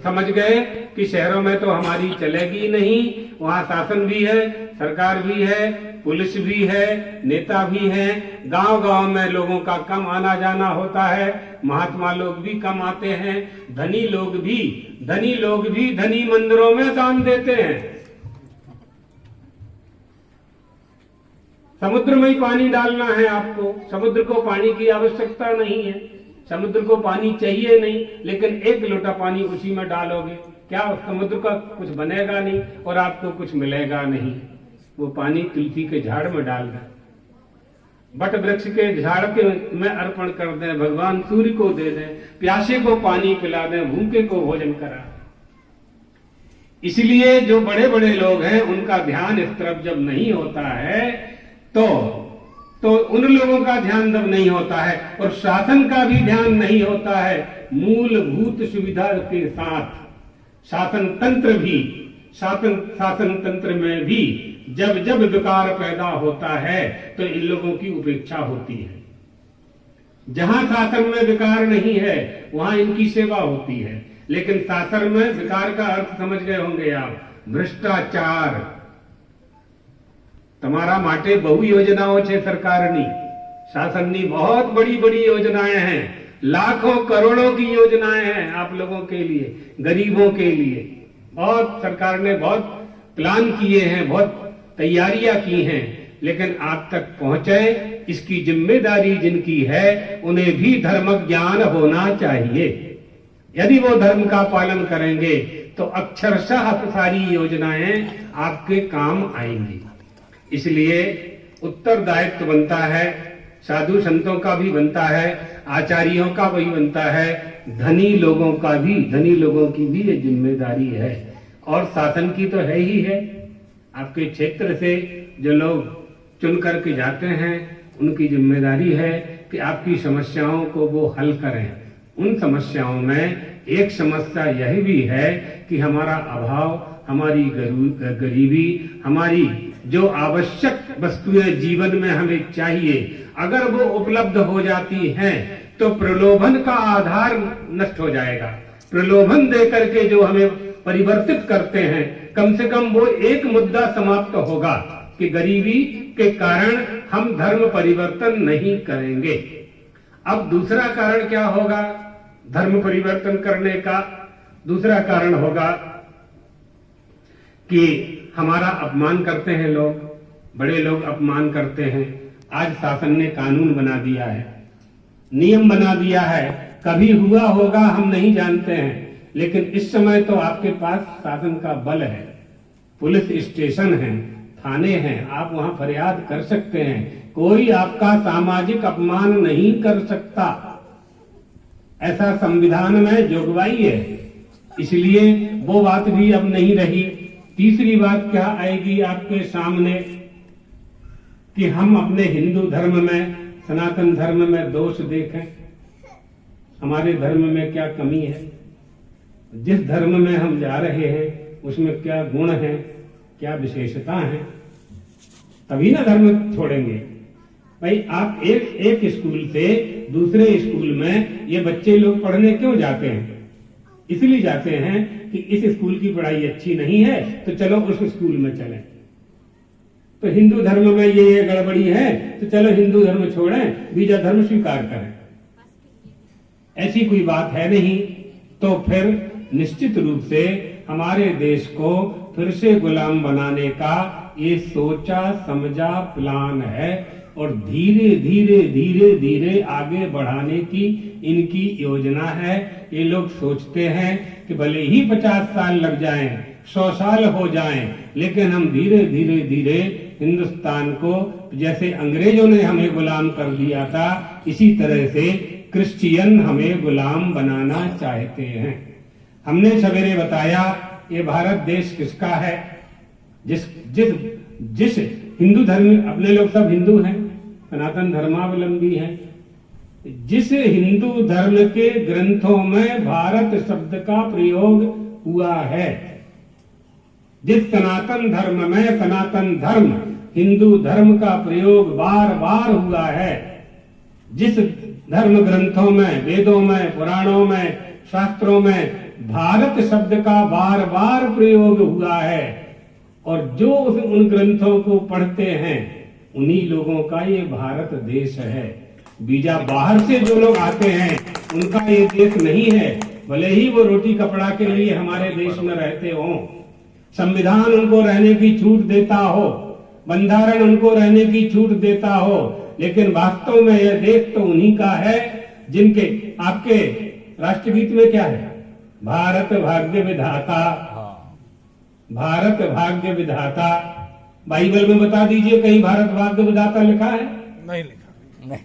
समझ गए कि शहरों में तो हमारी चलेगी नहीं, वहाँ शासन भी है, सरकार भी है, पुलिस भी है, नेता भी हैं, गांव-गांव में लोगों का कम आना जाना होता है, महात्मा लोग भी कम आते हैं, धनी लोग भी धनी मंदिरों में दान देते हैं। समुद्र में ही पानी डालना है आपको, समुद्र को पानी की आवश्यकता नहीं है, समुद्र को पानी चाहिए नहीं, लेकिन एक लोटा पानी उसी में डालोगे, क्या समुद्र का कुछ बनेगा नहीं और आपको कुछ मिलेगा नहीं। वो पानी तुलसी के झाड़ में डाल दें, बट वृक्ष के झाड़ के में अर्पण कर दें, भगवान सूर्य को दे दें, प्यासे को पानी पिला दें, भूखे को भोजन करा। इसलिए जो बड़े बड़े लोग हैं उनका ध्यान इस तरफ जब नहीं होता है तो उन लोगों का ध्यान जब नहीं होता है और शासन का भी ध्यान नहीं होता है, मूलभूत सुविधा के साथ शासन तंत्र में भी जब विकार पैदा होता है तो इन लोगों की उपेक्षा होती है। जहां शासन में विकार नहीं है वहां इनकी सेवा होती है, लेकिन शासन में विकार का अर्थ समझ गए होंगे आप, भ्रष्टाचार। તમારા માટે બહુ યોજનાઓ છે સરકારની, शासनની बहुत बड़ी बड़ी योजनाएं हैं, लाखों करोड़ों की योजनाएं हैं आप लोगों के लिए, गरीबों के लिए। बहुत सरकार ने बहुत प्लान किए हैं, बहुत तैयारियां की हैं, लेकिन आप तक पहुंचे इसकी जिम्मेदारी जिनकी है उन्हें भी धर्म ज्ञान होना चाहिए। यदि वो धर्म का पालन करेंगे तो अक्षरशः सारी योजनाएं आपके काम आएंगी। इसलिए उत्तरदायित्व बनता है, साधु संतों का भी बनता है, आचार्यों का भी बनता है, धनी लोगों की भी ये जिम्मेदारी है, और शासन की तो है ही है। आपके क्षेत्र से जो लोग चुन करके जाते हैं उनकी जिम्मेदारी है कि आपकी समस्याओं को वो हल करें। उन समस्याओं में एक समस्या यह भी है कि हमारा अभाव, हमारी गरीबी, हमारी जो आवश्यक वस्तुएं जीवन में हमें चाहिए, अगर वो उपलब्ध हो जाती हैं तो प्रलोभन का आधार नष्ट हो जाएगा। प्रलोभन देकर के जो हमें परिवर्तित करते हैं, कम से कम वो एक मुद्दा समाप्त होगा कि गरीबी के कारण हम धर्म परिवर्तन नहीं करेंगे। अब दूसरा कारण क्या होगा धर्म परिवर्तन करने का? दूसरा कारण होगा कि हमारा अपमान करते हैं लोग, बड़े लोग अपमान करते हैं। आज शासन ने कानून बना दिया है, नियम बना दिया है, कभी हुआ होगा हम नहीं जानते हैं, लेकिन इस समय तो आपके पास शासन का बल है, पुलिस स्टेशन है, थाने हैं, आप वहां फरियाद कर सकते हैं, कोई आपका सामाजिक अपमान नहीं कर सकता, ऐसा संविधान में जोगवाई है। इसलिए वो बात भी अब नहीं रही। तीसरी बात क्या आएगी आपके सामने कि हम अपने हिंदू धर्म में, सनातन धर्म में दोष देखें। हमारे धर्म में क्या कमी है? जिस धर्म में हम जा रहे हैं उसमें क्या गुण है, क्या विशेषता है, तभी ना धर्म छोड़ेंगे। भाई आप एक स्कूल से दूसरे स्कूल में ये बच्चे लोग पढ़ने क्यों जाते हैं? इसलिए जाते हैं कि इस स्कूल की पढ़ाई अच्छी नहीं है तो चलो उस स्कूल में चलें। तो हिंदू धर्म में ये गड़बड़ी है तो चलो हिंदू धर्म छोड़ें, बीजा धर्म स्वीकार करें। ऐसी कोई बात है नहीं। तो फिर निश्चित रूप से हमारे देश को फिर से गुलाम बनाने का ये सोचा समझा प्लान है और धीरे धीरे आगे बढ़ाने की इनकी योजना है। ये लोग सोचते हैं कि भले ही 50 साल लग जाएं, 100 साल हो जाएं, लेकिन हम धीरे धीरे हिंदुस्तान को, जैसे अंग्रेजों ने हमें गुलाम कर दिया था, इसी तरह से क्रिश्चियन हमें गुलाम बनाना चाहते हैं। हमने सवेरे बताया ये भारत देश किसका है? जिस हिंदू धर्म, अपने लोग सब हिंदू हैं, सनातन धर्मावलंबी हैं, जिस हिंदू धर्म के ग्रंथों में भारत शब्द का प्रयोग हुआ है, जिस सनातन धर्म में सनातन धर्म, हिंदू धर्म का प्रयोग बार बार हुआ है, जिस धर्म ग्रंथों में, वेदों में, पुराणों में, शास्त्रों में भारत शब्द का बार बार प्रयोग हुआ है, और जो उन ग्रंथों को पढ़ते हैं उन्हीं लोगों का ये भारत देश है। बीजा बाहर से जो लोग आते हैं उनका ये देश नहीं है, भले ही वो रोटी कपड़ा के लिए हमारे देश में रहते हो, संविधान उनको रहने की छूट देता हो, बंधारण उनको रहने की छूट देता हो, लेकिन वास्तव में यह देश तो उन्हीं का है जिनके, आपके राष्ट्रगीत में क्या है? भारत भाग्य विधाता, भारत भाग्य विधाता। बाइबल में बता दीजिए कहीं भारत भाग्य विधाता लिखा है? नहीं लिखा। नहीं।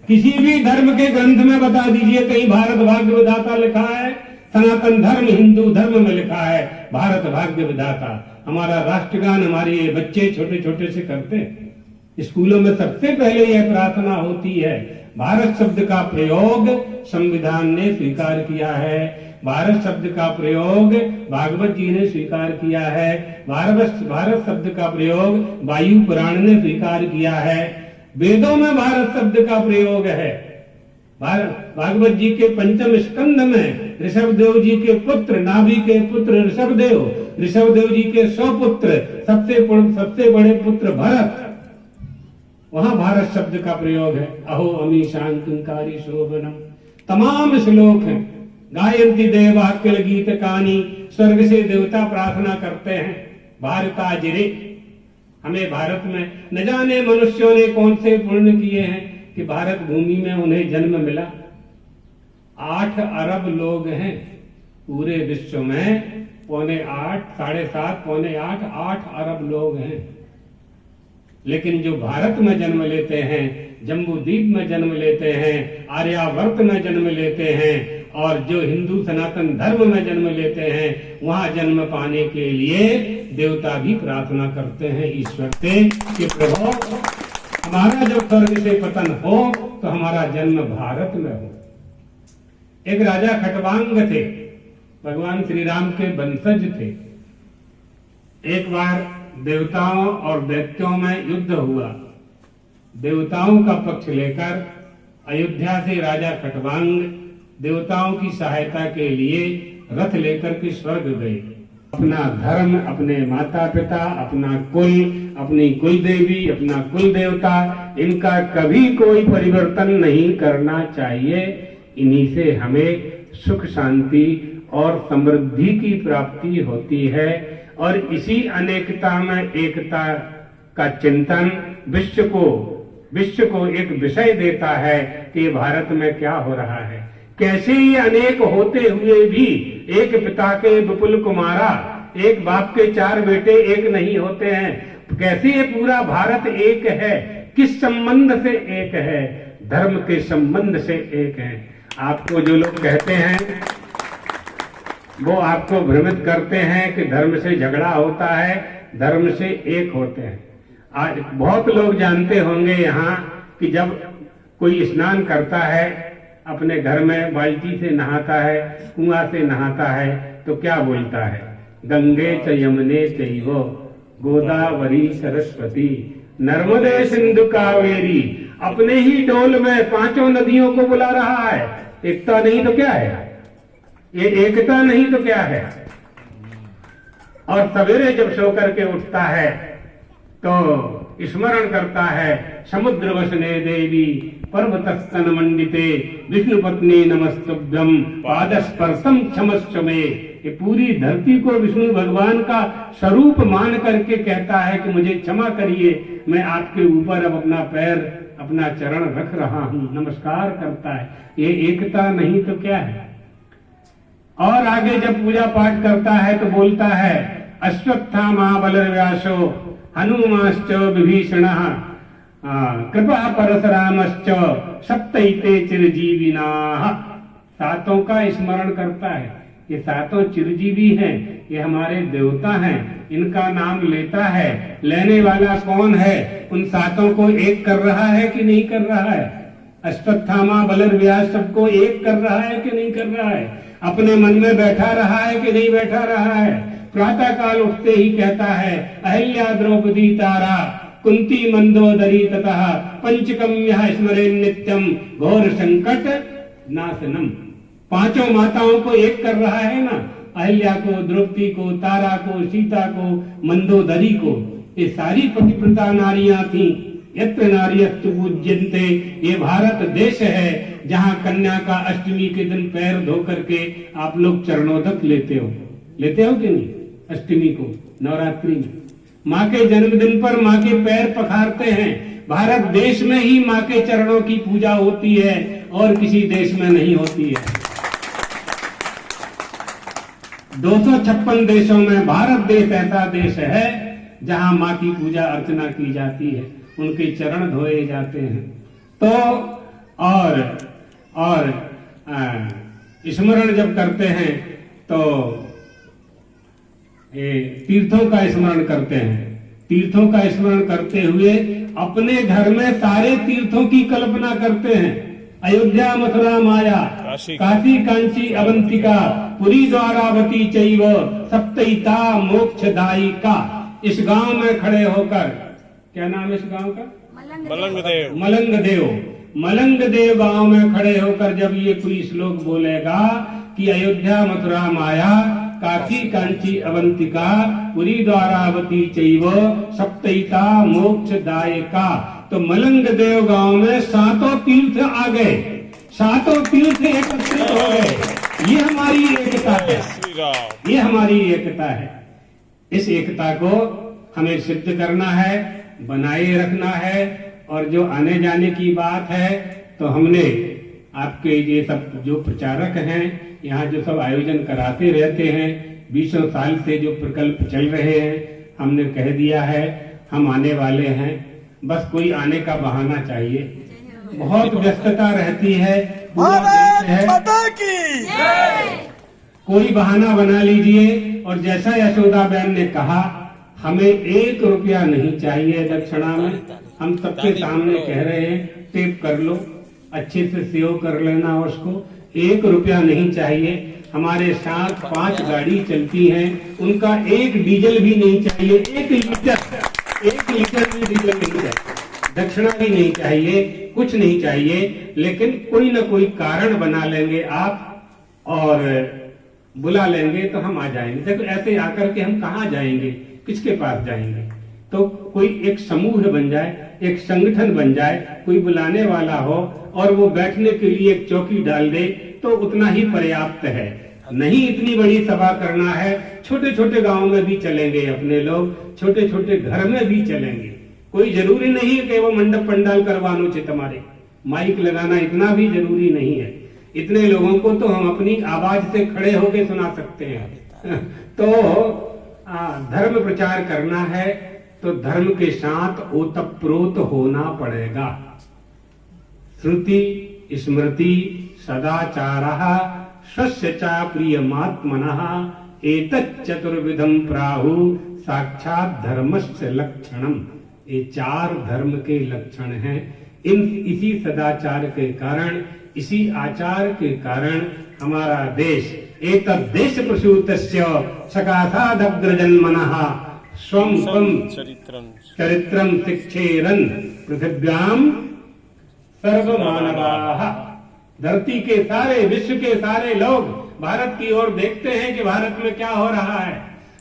किसी भी धर्म के ग्रंथ में बता दीजिए कहीं भारत भाग्य विधाता लिखा है? सनातन धर्म, हिंदू धर्म में लिखा है भारत भाग्य विधाता। हमारा राष्ट्रगान हमारे ये बच्चे छोटे छोटे से करते हैं। स्कूलों में सबसे पहले यह प्रार्थना होती है। भारत शब्द का प्रयोग संविधान ने स्वीकार किया है, भारत शब्द का प्रयोग भागवत जी ने स्वीकार किया है, भारत शब्द का प्रयोग वायु पुराण ने स्वीकार किया है, वेदों में भारत शब्द का प्रयोग है। भागवत जी के पंचम स्कंद में ऋषभदेव जी के पुत्र, नाभि के पुत्र ऋषभदेव जी के 100 पुत्र, सबसे बड़े पुत्र भरत, वहां भारत शब्द का प्रयोग है। अहो अमी शांतिकारी शोभनम, तमाम श्लोक हैं। गायंती देवाक्यल गीत कानी, स्वर्ग से देवता प्रार्थना करते हैं भारताजिरे। हमें भारत में न जाने मनुष्यों ने कौन से पुण्य किए हैं कि भारत भूमि में उन्हें जन्म मिला। 8 अरब लोग हैं पूरे विश्व में, 8 अरब लोग हैं, लेकिन जो भारत में जन्म लेते हैं, जम्बू द्वीप में जन्म लेते हैं, आर्यावर्त में जन्म लेते हैं, और जो हिंदू सनातन धर्म में जन्म लेते हैं, वहां जन्म पाने के लिए देवता भी प्रार्थना करते हैं ईश्वर से कि प्रभु हमारा जब स्वर्ग से पतन हो तो हमारा जन्म भारत में हो। एक राजा खटवांग थे, भगवान श्री राम के वंशज थे। एक बार देवताओं और दैत्यों में युद्ध हुआ। देवताओं का पक्ष लेकर अयोध्या से राजा खटवांग देवताओं की सहायता के लिए रथ लेकर के स्वर्ग गए। अपना धर्म, अपने माता पिता, अपना कुल, अपनी कुल देवी, अपना कुल देवता, इनका कभी कोई परिवर्तन नहीं करना चाहिए। इन्हीं से हमें सुख शांति और समृद्धि की प्राप्ति होती है, और इसी अनेकता में एकता का चिंतन विश्व को एक विषय देता है कि भारत में क्या हो रहा है। कैसे ये अनेक होते हुए भी एक पिता के विपुल कुमारा, एक बाप के 4 बेटे एक नहीं होते हैं। कैसे ये पूरा भारत एक है? किस संबंध से एक है? धर्म के संबंध से एक है। आपको जो लोग कहते हैं वो आपको भ्रमित करते हैं कि धर्म से झगड़ा होता है, धर्म से एक होते हैं। आज बहुत लोग जानते होंगे यहाँ कि जब कोई स्नान करता है, अपने घर में बाल्टी से नहाता है, कुआं से नहाता है, तो क्या बोलता है? गंगे च यमुने चैव गोदावरी सरस्वती नर्मदे सिंधु कावेरी। अपने ही डोल में 5 नदियों को बुला रहा है। एकता नहीं तो क्या है? ये एकता नहीं तो क्या है? और सवेरे जब सो करके उठता है तो स्मरण करता है, समुद्र वसने देवी पर्वतस्तन मंडिते विष्णु पत्नी नमस्तुभ्यम पादस्पर्शम क्षमस्व में। ये पूरी धरती को विष्णु भगवान का स्वरूप मान करके कहता है कि मुझे क्षमा करिए, मैं आपके ऊपर अब अपना पैर, अपना चरण रख रहा हूं, नमस्कार करता है। ये एकता नहीं तो क्या है? और आगे जब पूजा पाठ करता है तो बोलता है, अश्वत्थामा बलर्व्यासो हनुमाश्च विभीषणः कृपा परशुरामश्च सप्तैते चिरजीविनाः। 7 का स्मरण करता है। ये 7 चिरजीवी हैं, ये हमारे देवता हैं, इनका नाम लेता है। लेने वाला कौन है? उन 7 को एक कर रहा है कि नहीं कर रहा है? अश्वत्थामा बलर्व्यास सबको एक कर रहा है कि नहीं कर रहा है? अपने मन में बैठा रहा है कि नहीं बैठा रहा है? प्रातः काल उठते ही कहता है, अहिल्या द्रौपदी तारा कुंती मंदोदरी ततः पंचकम्यः स्मरेन् नित्यं घोर संकट नाशनम। पांचों माताओं को एक कर रहा है ना, अहिल्या को, द्रौपदी को, तारा को, सीता को, मंदोदरी को, ये सारी पतिव्रता नारियां थी। यत्र नार्यस्तु पूज्यन्ते, ये भारत देश है जहां कन्या का अष्टमी के दिन पैर धो करके आप लोग चरणोदक लेते हो कि नहीं? अष्टमी को नवरात्रि में माँ के जन्मदिन पर माँ के पैर पखारते हैं। भारत देश में ही माँ के चरणों की पूजा होती है और किसी देश में नहीं होती है। 256 देशों में भारत देश ऐसा देश है जहां माँ की पूजा अर्चना की जाती है, उनके चरण धोए जाते हैं। तो और स्मरण जब करते हैं तो तीर्थों का स्मरण करते हैं। तीर्थों का स्मरण करते हुए अपने घर में सारे तीर्थों की कल्पना करते हैं। अयोध्या, मथुरा, माया, काशी, कांची, अवंतिका, पुरी, द्वारावती चैव सप्तैता मोक्षदायिका। इस गांव में खड़े होकर, क्या नाम है इस गांव का? मलंग देव गांव में खड़े होकर जब ये कोई श्लोक बोलेगा कि अयोध्या, मथुरा, माया, काशी, कांची, अवंतिका, पुरी, द्वारावती चैव सप्तैता मोक्षदायिका, तो मलंग देव गांव में 7 तीर्थ आ गए, 7 तीर्थ एकत्रित हो गए। ये हमारी एकता है, ये हमारी एकता है। इस एकता को हमें सिद्ध करना है, बनाए रखना है। और जो आने जाने की बात है तो हमने आपके ये सब जो प्रचारक हैं, यहाँ जो सब आयोजन कराते रहते हैं, 20 साल से जो प्रकल्प चल रहे हैं, हमने कह दिया है हम आने वाले हैं। बस कोई आने का बहाना चाहिए। बहुत व्यस्तता रहती है, पूरा देश है, कोई बहाना बना लीजिए। और जैसा यशोदा बहन ने कहा, हमें 1 रुपया नहीं चाहिए दक्षिणा में। हम सबके सामने कह रहे हैं, टेप कर लो, अच्छे से सेव कर लेना उसको। 1 रुपया नहीं चाहिए। हमारे साथ 5 गाड़ी चलती हैं, उनका 1 डीजल भी नहीं चाहिए। 1 लीटर भी डीजल नहीं चाहिए, दक्षिणा भी नहीं चाहिए, कुछ नहीं चाहिए। लेकिन कोई ना कोई कारण बना लेंगे आप और बुला लेंगे तो हम आ जाएंगे। देखो ऐसे आकर के हम कहाँ जाएंगे, किसके पास जाएंगे? तो कोई एक समूह बन जाए, एक संगठन बन जाए, कोई बुलाने वाला हो और वो बैठने के लिए एक चौकी डाल दे तो उतना ही पर्याप्त है। नहीं इतनी बड़ी सभा करना है, छोटे छोटे गांव में भी चलेंगे अपने लोग, छोटे छोटे घर में भी चलेंगे। कोई जरूरी नहीं है कि वो मंडप पंडाल करवानो चे तुम्हारे, माइक लगाना इतना भी जरूरी नहीं है। इतने लोगों को तो हम अपनी आवाज से खड़े होकर सुना सकते हैं। तो धर्म प्रचार करना है तो धर्म के साथ ओतप्रोत होना पड़ेगा। श्रुति स्मृति सदाचारः स्वस्य च प्रियमात्मनः एतत् चतुर्विधम प्राहु साक्षात धर्मस्य लक्षणम। ये 4 धर्म के लक्षण हैं। इसी सदाचार के कारण, इसी आचार के कारण हमारा देश एतद् देश प्रसूतस्य सकाशादग्रजन्मनः स्वं चरित्रं शिक्षेरन् पृथिव्याम सर्वमानवाः। धरती के सारे, विश्व के सारे लोग भारत की ओर देखते हैं कि भारत में क्या हो रहा है।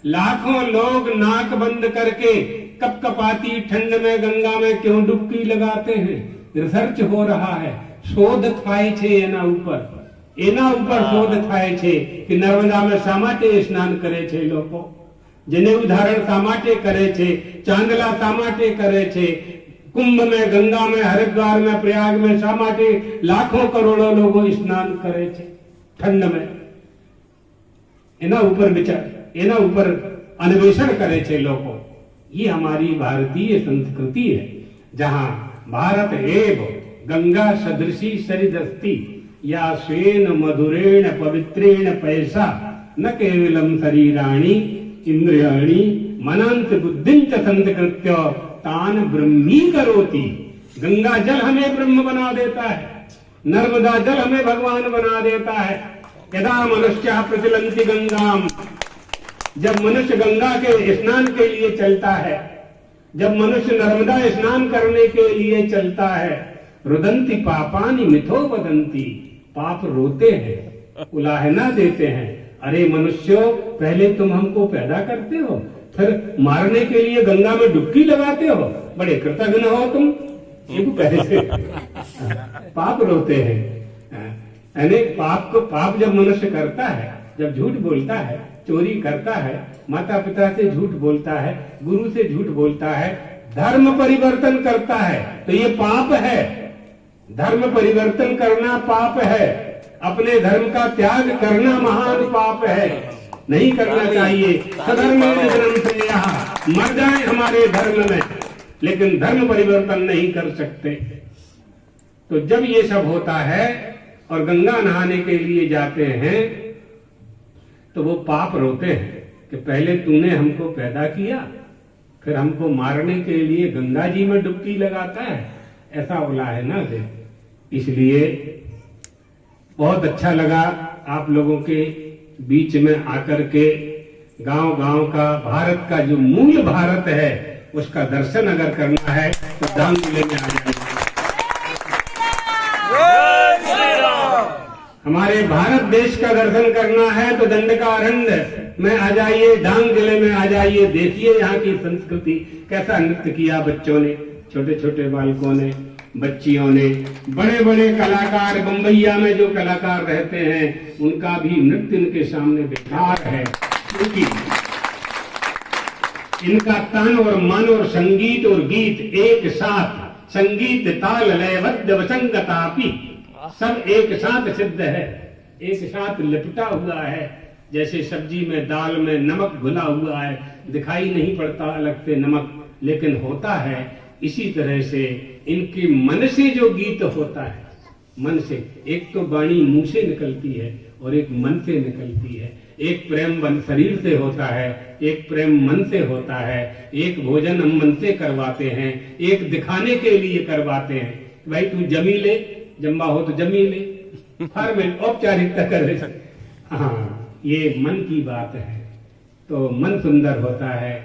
लाखों लोग नाक बंद करके कपकपाती ठंड में गंगा में क्यों डुबकी लगाते हैं। रिसर्च हो रहा है, शोध थाय छे एना ऊपर शोध थाय छे कि नर्मदा में शा माटे स्नान करे छे लोको, जनेऊ धारण शा माटे करे छे, चांदला शा माटे करे छे, कुंभ में, गंगा में, हरिद्वार में, प्रयाग में शा माटे लाखों करोड़ों लोगों स्नान करे छे ठंड में। एना ऊपर अन्वेषण करे छे लोगों। ये हमारी भारतीय संस्कृति है, जहां भारत एव गंगा सदृशी सरिदस्ति या स्वेन मधुरेण पवित्रेण पैसा न केवलम शरीराणि इंद्रियाणि मनंत बुद्धिंच संतकृत्य तान ब्रह्मी करोति। गंगा जल हमें ब्रह्म बना देता है, नर्मदा जल हमें भगवान बना देता है। यदा मनुष्य प्रचलन्ति गंगाम, जब मनुष्य गंगा के स्नान के लिए चलता है, जब मनुष्य नर्मदा स्नान करने के लिए चलता है, रुदंती पापानि मिथो वदंती, पाप रोते हैं उलाहना देते हैं, अरे मनुष्यों, पहले तुम हमको पैदा करते हो, फिर मारने के लिए गंगा में डुबकी लगाते हो, बड़े कृतघ्न हो तुम। ये पहले से पाप रोते हैं। यानी पाप जब मनुष्य करता है, जब झूठ बोलता है, चोरी करता है, माता पिता से झूठ बोलता है, गुरु से झूठ बोलता है, धर्म परिवर्तन करता है, तो ये पाप है। धर्म परिवर्तन करना पाप है, अपने धर्म का त्याग करना महान पाप है, नहीं करना चाहिए। सधर्म से यहाँ मर जाए हमारे धर्म में, लेकिन धर्म परिवर्तन नहीं कर सकते। तो जब ये सब होता है और गंगा नहाने के लिए जाते हैं, तो वो पाप रोते हैं कि पहले तूने हमको पैदा किया, फिर हमको मारने के लिए गंगा जी में डुबकी लगाता है, ऐसा उलाहना दे। इसलिए बहुत अच्छा लगा आप लोगों के बीच में आकर के। गांव-गांव का, भारत का जो मूल भारत है, उसका दर्शन अगर करना है तो डांग जिले में आ जाइए। हमारे भारत देश का दर्शन करना है तो दंडकारण्य में आ जाइए, डांग जिले में आ जाइए। देखिए यहाँ की संस्कृति, कैसा नृत्य किया बच्चों ने, छोटे छोटे बालकों ने, बच्चियों ने। बड़े बड़े कलाकार, बम्बैया में जो कलाकार रहते हैं, उनका भी नृत्य इनके सामने बेकार है, क्योंकि इनका तन और मन और संगीत और गीत एक साथ, संगीत ताल लय बद्ध वसंगतापि, सब एक साथ सिद्ध है, एक साथ लिपटा हुआ है। जैसे सब्जी में, दाल में नमक घुला हुआ है, दिखाई नहीं पड़ता अलग से नमक, लेकिन होता है। इसी तरह से इनके मन से जो गीत होता है, मन से, एक तो वाणी मुंह से निकलती है और एक मन से निकलती है। एक प्रेम मन शरीर से होता है, एक प्रेम मन से होता है। एक भोजन हम मन से करवाते हैं, एक दिखाने के लिए करवाते हैं। भाई तू जमी ले, जम्बा हो तो जमी ले, फॉर्मल औपचारिकता कर ले। हाँ, ये मन की बात है। तो मन सुंदर होता है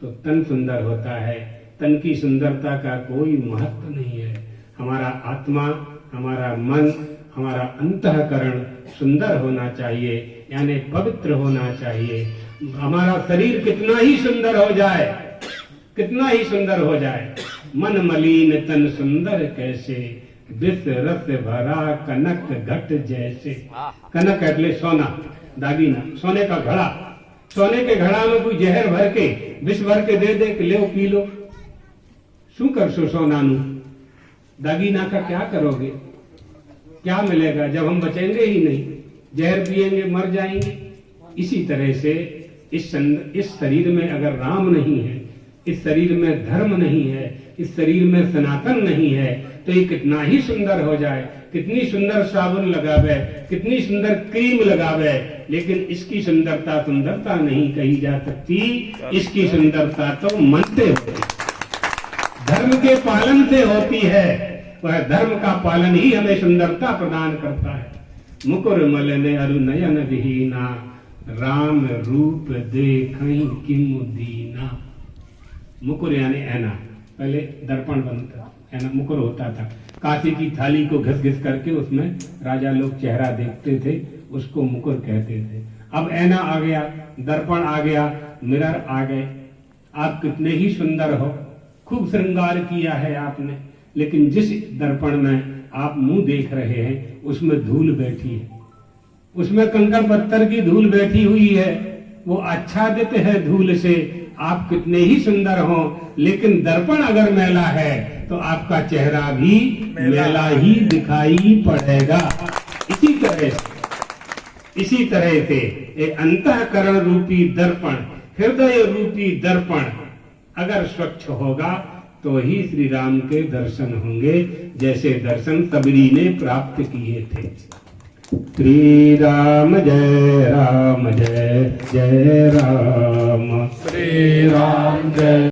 तो तन सुंदर होता है। तन की सुंदरता का कोई महत्व नहीं है। हमारा आत्मा, हमारा मन, हमारा अंतःकरण सुंदर होना चाहिए, यानी पवित्र होना चाहिए। हमारा शरीर कितना ही सुंदर हो जाए, कितना ही सुंदर हो जाए, मन मलिन तन सुंदर कैसे, विष रस भरा कनक घट जैसे। कनक એટલે सोना, दागीना, सोने का घड़ा। सोने के घड़ा में कोई जहर भर के, विष भर के दे दे कि ले पी लो, शू करशो सोनानु? दागीना का क्या करोगे? क्या मिलेगा जब हम बचेंगे ही नहीं? जहर पिएंगे, मर जाएंगे। इसी तरह से इस शरीर में अगर राम नहीं है, इस शरीर में धर्म नहीं है, इस शरीर में सनातन नहीं है, तो ये कितना ही सुंदर हो जाए, कितनी सुंदर साबुन लगावे, कितनी सुंदर क्रीम लगावे, लेकिन इसकी सुंदरता सुंदरता नहीं कही जा सकती। इसकी सुंदरता तो मन से होती है, धर्म के पालन से होती है। वह धर्म का पालन ही हमें सुंदरता प्रदान करता है। मुकुर मल ने अरु नयन विहीना, राम रूप देखई किमु दीना। मुकुर यानी ऐना, पहले दर्पण बनता, ऐना मुकुर होता था। कांसे की थाली को घिस घिस करके उसमें राजा लोग चेहरा देखते थे, उसको मुकुर कहते थे। अब ऐना आ गया, दर्पण आ गया, मिरर आ गए। आप कितने ही सुंदर हो, खूब श्रृंगार किया है आपने, लेकिन जिस दर्पण में आप मुंह देख रहे हैं उसमें धूल बैठी है, उसमें कंकड़ पत्थर की धूल बैठी हुई है, वो आच्छादित है धूल से। आप कितने ही सुंदर हो, लेकिन दर्पण अगर मैला है तो आपका चेहरा भी मैला ही दिखाई पड़ेगा। इसी तरह से एक अंतःकरण रूपी दर्पण, हृदय रूपी दर्पण अगर स्वच्छ होगा तो ही श्री राम के दर्शन होंगे, जैसे दर्शन सबरी ने प्राप्त किए थे। श्री राम जय राम, जय जय राम, श्री राम जय।